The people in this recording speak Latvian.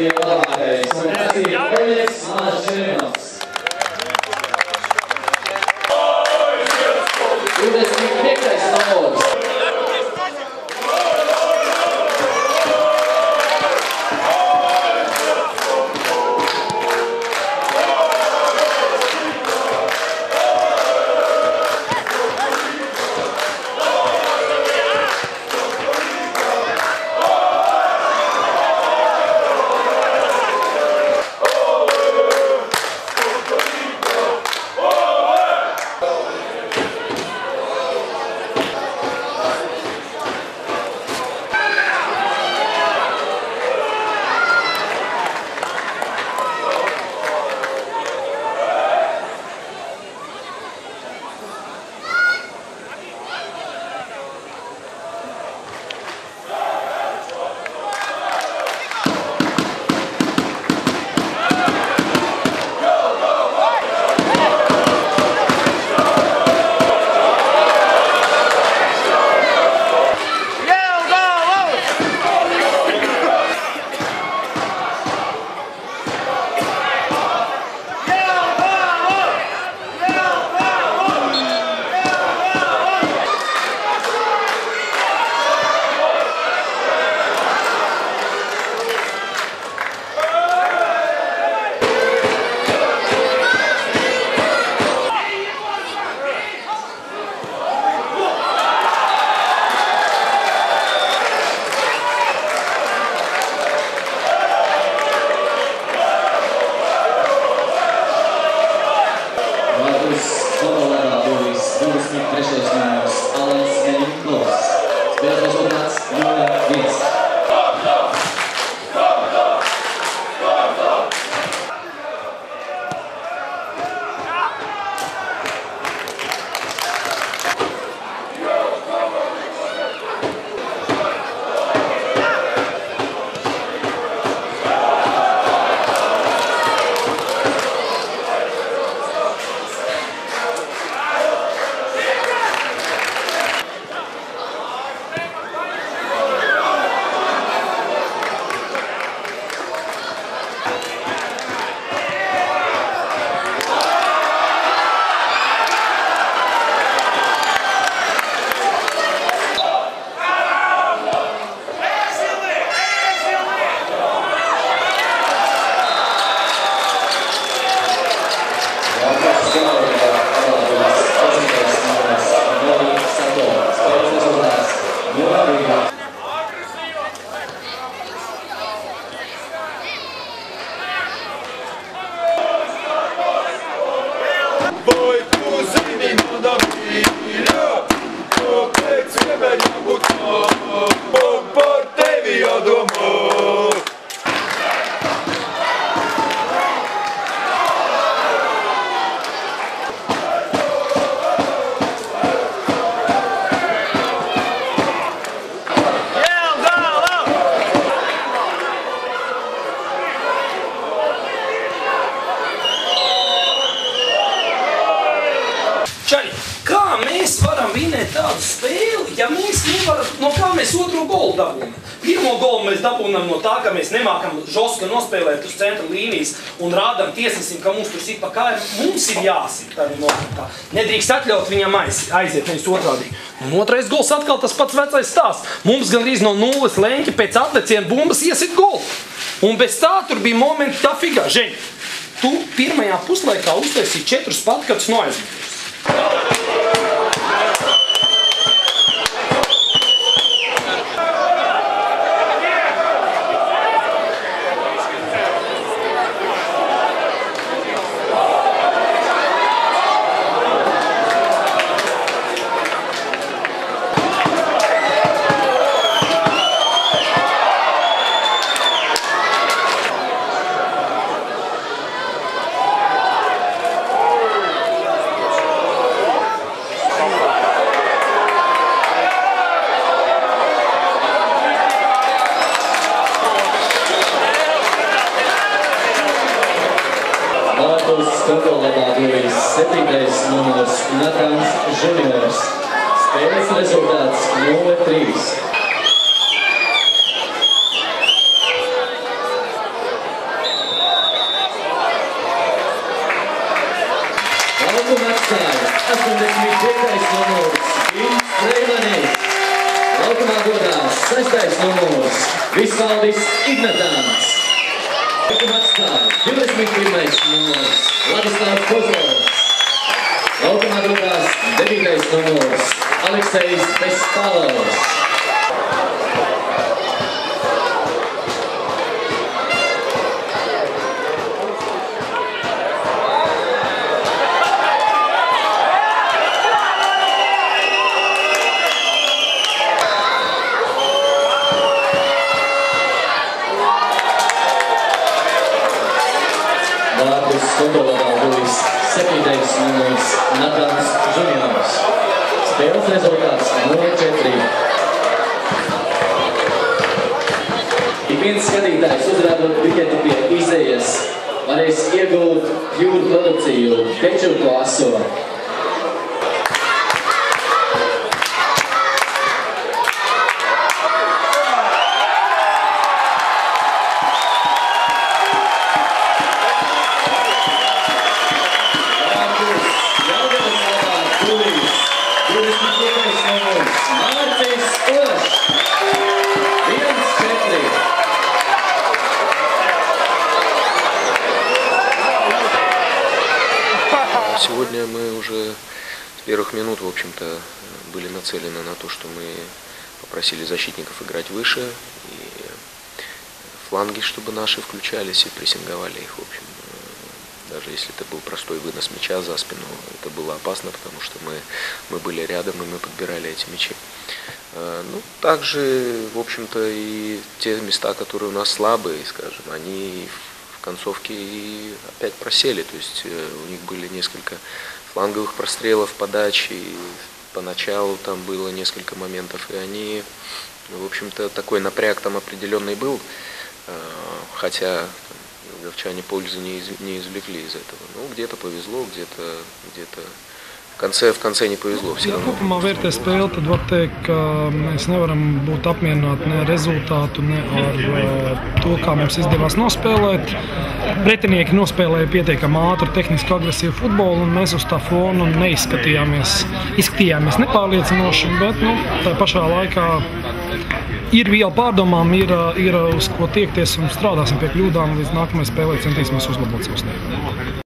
bija labākais. Un tas ir Oļegs Mažēnovs. 25. numurs. Čaļi, kā mēs varam vinēt tādu spēli, ja mēs nevaram, no kā mēs otro golu dabūnam? Pirmo golu mēs dabūnam no tā, ka mēs nemākam žoska nospēlēt uz centra līnijas un rādam tiesnesim, ka mums tur sit pa kāju. Mums ir jāsit tādā nokrutā. Nedrīkst atļaut viņam aiziet, nevis otrādī. Un otrais gols atkal tas pats vecais stāsts. Mums gandrīz no 0 leņķi pēc atleciena bumbas iesit golu. Un bez tā tur bija momenti tā figā. Žeņ, tu pirmajā puslaikā uztaisīji 4 patkatus no aizmetus. Kontrolētā durvis 7. numurs Natans Juniors. Spēles rezultāts 0-3. 85. numurs Gins Reilenis. Laukumā dodās 6. numurs Visvaldis Ignatāns. Laukuma atstāja 21. numurs Ladislavs Kozlovs. Laukumā dodās 9. numurs Aleksejs Bespalovs. Vārdus kontrolā guvis 7. numurs Natans Juniors. Spēles rezultāts 0-4. Ik viens skatītājs uzrādot biļeti pie izejas varēs iegūt Pure produkciju kečupu aso. Сегодня мы уже с первых минут, в общем-то, были нацелены на то, что мы попросили защитников играть выше, и фланги, чтобы наши включались и прессинговали их, в общем. Даже если это был простой вынос мяча за спину, это было опасно, потому что мы были рядом, и мы подбирали эти мячи. Ну, также, в общем-то, и те места, которые у нас слабые, скажем, они в концовке и опять просели. То есть у них были несколько фланговых прострелов, подач, и поначалу там было несколько моментов, и они, в общем-то, такой напряг там определенный был, хотя Елговчане пользы не извлекли из этого. Ну, где-то повезло, где-то в конце не повезло. Ja kopumā vērtē spēli, tad var teikt, ka mēs nevaram būt apmierināti ne ar rezultātu, ne ar to, kā mums izdevās nospēlēt. Pretinieki nospēlēja pietiekami ātru, tehniski agresīvu futbolu, un mēs uz tā fona izskatījāmies nepārliecinoši, bet tā pašā laikā ir viela pārdomām, ir uz ko tiekties un strādāsim pie kļūdām, līdz nākamajai spēlē centīsimies uzlabot savu sniegumu.